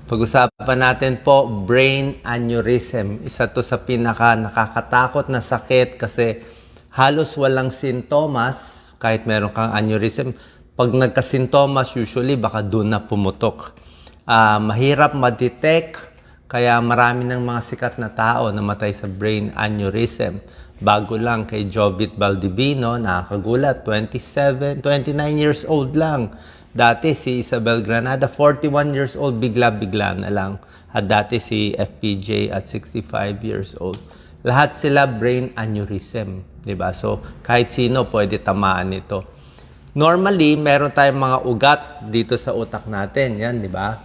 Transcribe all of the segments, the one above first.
Pag-usapan natin po, brain aneurysm. Isa to sa nakakatakot na sakit kasi halos walang sintomas kahit meron kang aneurysm. Pag nagka-sintomas, usually baka doon na pumutok. Mahirap ma-detect, kaya marami ng mga sikat na tao namatay sa brain aneurysm. Bago lang kay Jovit Baldivino, nakakagulat, 29 years old lang. Dati si Isabel Granada, 41 years old, bigla-bigla na lang. At dati si FPJ at 65 years old. Lahat sila brain aneurysm, di ba? So, kahit sino pwede tamaan nito. Normally, meron tayong mga ugat dito sa utak natin, yan, di ba?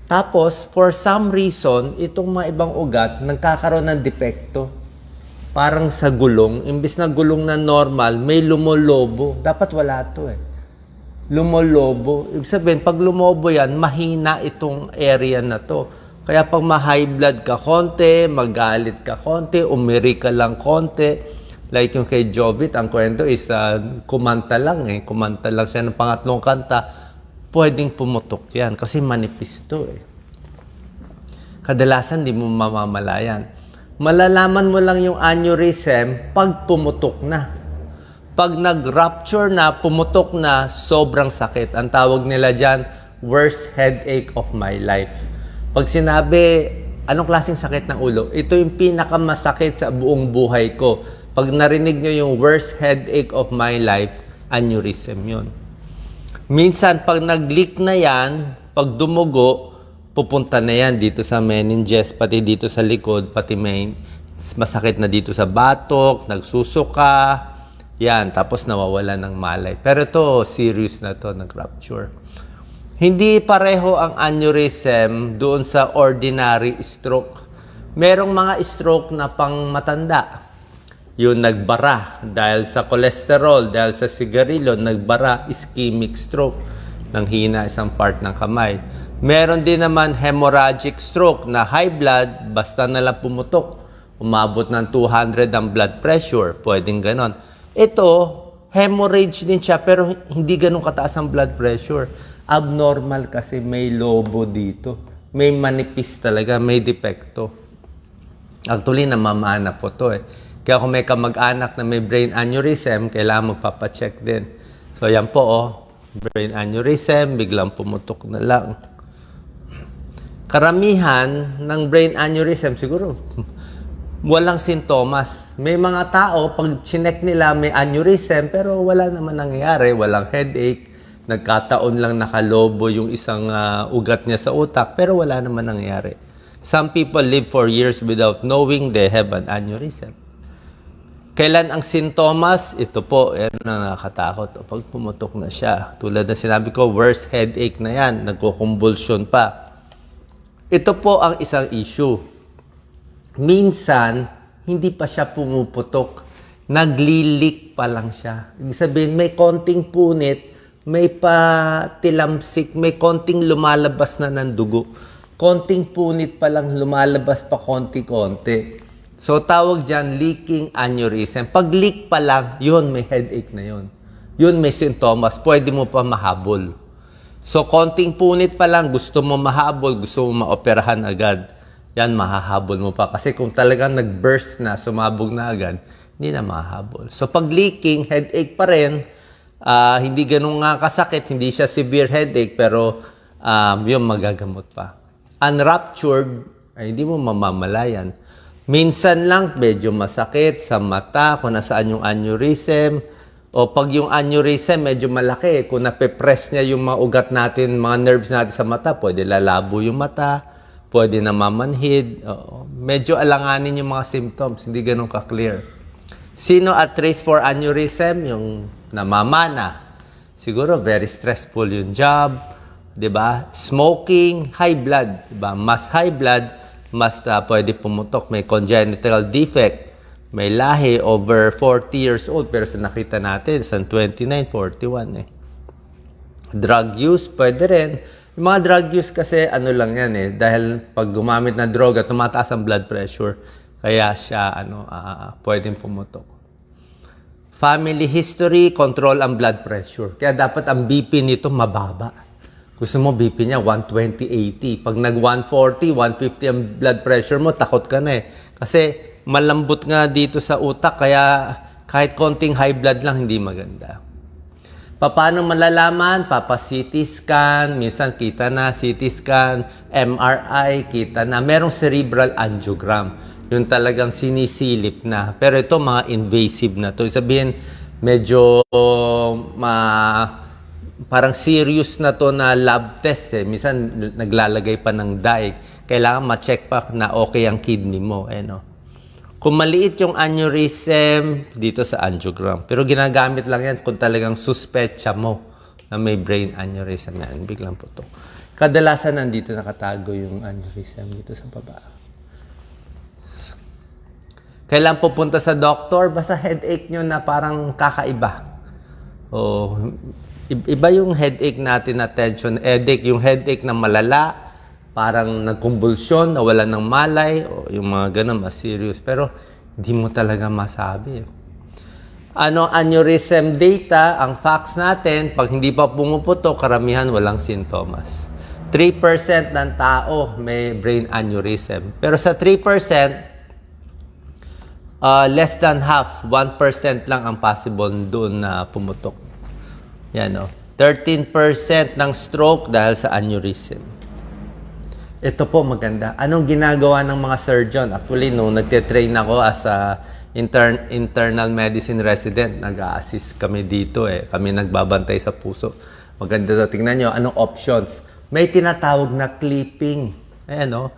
Tapos, for some reason, itong mga ibang ugat, nagkakaroon ng depekto. Parang sa gulong, imbis na gulong na normal, may lumolobo. Dapat wala to eh. Lumolobo. Ibig sabihin, pag lumobo yan, mahina itong area na to. Kaya pag ma-high blood ka konti, magalit ka konti, umiri ka lang konti. Like yung kay Jovit, ang kwento is kumanta lang eh. Kumanta lang siya ng pangatlong kanta. Pwedeng pumutok yan kasi manipis to eh. Kadalasan di mo mamamalayan. Malalaman mo lang yung aneurysm pag pumutok na. Pag nag-rupture na, pumutok na, sobrang sakit. Ang tawag nila dyan, worst headache of my life. Pag sinabi, anong klaseng sakit ng ulo? Ito yung pinakamasakit sa buong buhay ko. Pag narinig nyo yung worst headache of my life, aneurysm yun. Minsan, pag nag-leak na yan, pag dumugo, pupunta na yan dito sa meninges, pati dito sa likod, pati may masakit na dito sa batok, nagsusuka, yan, tapos nawawala ng malay. Pero ito, serious na to, nag-rupture. Hindi pareho ang aneurysm doon sa ordinary stroke. Merong mga stroke na pang matanda. Yung nagbara dahil sa cholesterol, dahil sa sigarilyo, nagbara, ischemic stroke. Nang hina isang part ng kamay. Meron din naman hemorrhagic stroke na high blood, basta nalang pumutok. Umabot ng 200 ang blood pressure. Pwedeng ganon. Ito, hemorrhage din siya pero hindi ganun kataas ang blood pressure. Abnormal kasi may lobo dito. May manipis talaga, may depekto. Actually, namamana po to eh. Kaya kung may kamag-anak na may brain aneurysm, kailangan magpapacheck din. So yan po oh, brain aneurysm, biglang pumutok na lang. Karamihan ng brain aneurysm, siguro, walang sintomas. May mga tao, pag chinek nila may aneurysm, pero wala naman nangyayari, walang headache, nagkataon lang nakalobo yung isang ugat niya sa utak, pero wala naman nangyayari. Some people live for years without knowing they have an aneurysm. Kailan ang sintomas? Ito po, yan ang nakakatakot. Pag pumutok na siya, tulad na sinabi ko, worst headache na yan, nagkukumbulsyon pa. Ito po ang isang issue. Minsan, hindi pa siya pumuputok. Naglilik pa lang siya. Ibig sabihin, may konting punit, may patilamsik, may konting lumalabas na ng dugo. Konting punit pa lang lumalabas pa konti-konti. So, tawag dyan, leaking aneurysm. Pag leak pa lang, yun, may headache na yun. Yun, may sintomas. Pwede mo pa mahabol. So, konting punit pa lang, gusto mo mahabol, gusto mo maoperahan agad. Yan, mahahabol mo pa. Kasi kung talagang nag-burst na, sumabog na agad, hindi na mahahabol. So, pag leaking, headache pa rin, hindi ganun nga kasakit, hindi siya severe headache, pero yun, magagamot pa. Unruptured, ay hindi mo mamamalayan. Minsan lang, medyo masakit sa mata, kung nasaan yung aneurysm, o pag yung aneurysm medyo malaki, kung nape-press niya yung mga ugat natin, mga nerves natin sa mata, pwede lalabo yung mata, pwede na mamanhid. Medyo alanganin yung mga symptoms, hindi ganun ka-clear. Sino at risk for aneurysm? Yung namamana. Siguro very stressful yung job, 'di ba? Smoking, high blood, 'di ba? Mas high blood, mas pwede pumutok. May congenital defect, may lahi over 40 years old, pero sa nakita natin, sa 29, 41 eh. Drug use, pwede rin. Yung mga drug use kasi ano lang yan eh, dahil pag gumamit na droga, tumataas ang blood pressure. Kaya siya pwedeng pumutok. Family history, control ang blood pressure. Kaya dapat ang BP nito mababa. Gusto mo BP niya 120/80. Pag nag 140, 150 ang blood pressure mo, takot ka na eh. Kasi malambot nga dito sa utak, kaya kahit konting high blood lang, hindi maganda. Paano malalaman? Papa-CT scan, minsan kita na CT scan, MRI, kita na. Merong cerebral angiogram. Yung talagang sinisilip na. Pero ito, mga invasive na to. Sabihin, medyo parang serious na to na lab test eh. Minsan naglalagay pa ng dye. Kailangan ma-check pa na okay ang kidney mo. Eh, no? Kung maliit yung aneurysm, dito sa angiogram. Pero ginagamit lang yan kung talagang suspecha mo na may brain aneurysm. Yan, biglang putok. Kadalasan nandito nakatago yung aneurysm dito sa baba. Kailan pupunta sa doktor? Basta headache nyo na parang kakaiba. O, iba yung headache natin na tension headache. Yung headache na malala, parang nagkumbulsyon, nawalan ng malay, o yung mga ganun, mas serious. Pero hindi mo talaga masabi. Ano, aneurysm data, ang facts natin, pag hindi pa pumuputok, karamihan walang sintomas. 3% ng tao may brain aneurysm. Pero sa 3%, less than half, 1% lang ang possible doon na pumutok. Yan, no? 13% ng stroke dahil sa aneurysm. Ito po maganda. Anong ginagawa ng mga surgeon? Actually, nung nagte-train ako as a internal medicine resident, nag-a-assist kami dito eh. Kami nagbabantay sa puso. Maganda to. Tingnan nyo, anong options? May tinatawag na clipping. Ayan, no?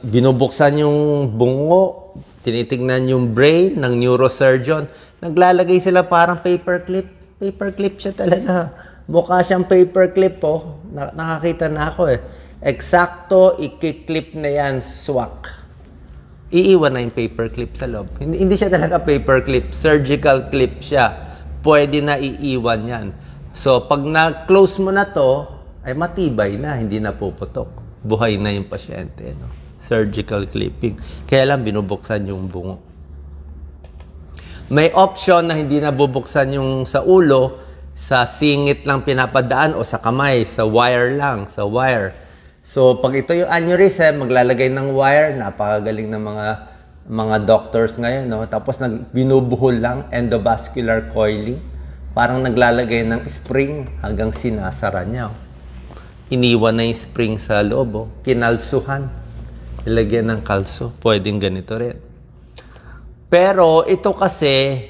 Binubuksan yung bungo, tinitingnan yung brain ng neurosurgeon. Naglalagay sila parang paperclip. Paperclip siya talaga. Mukha siyang paperclip po. Nakakita na ako eh. Eksakto, ikiklip na yan, swak. Iiwan na yung paperclip sa loob. Hindi siya talaga paperclip, surgical clip siya. Pwede na iiwan yan. So, pag na-close mo na to, ay matibay na, hindi na puputok. Buhay na yung pasyente. No? Surgical clipping. Kaya lang binubuksan yung bungo. May option na hindi na bubuksan yung sa ulo, sa singit lang pinapadaan o sa kamay, sa wire lang, sa wire. So, pag ito yung aneurysm, maglalagay ng wire, napakagaling ng mga doctors ngayon, no? Tapos binubuhol lang, endovascular coiling, parang naglalagay ng spring hanggang sinasara niya. Iniwan na yung spring sa loob, oh. Kinalsuhan. Ilagyan ng kalso. Pwedeng ganito rin. Pero ito kasi,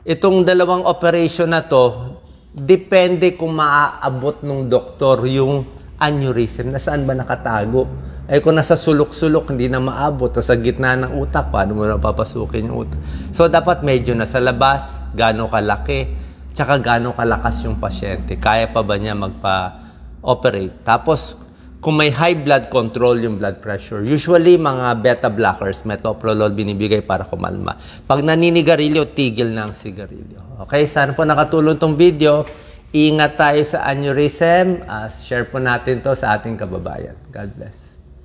itong dalawang operation na to, depende kung maaabot ng doktor yung aneurysm, nasaan ba nakatago? Ay kung nasa sulok-sulok, hindi na maabot, nasa gitna ng utak, paano mo na papasukin yung utak? So, dapat medyo nasa labas, gaano kalaki, tsaka gaano kalakas yung pasyente. Kaya pa ba niya magpa-operate? Tapos, kung may high blood control yung blood pressure, usually mga beta blockers, metoprolol, binibigay para kumalma. Pag naninigarilyo, tigil na ang sigarilyo. Okay, sana po nakatulong tong video. Ingat tayo sa aneurysm. Share po natin to sa ating kababayan. God bless.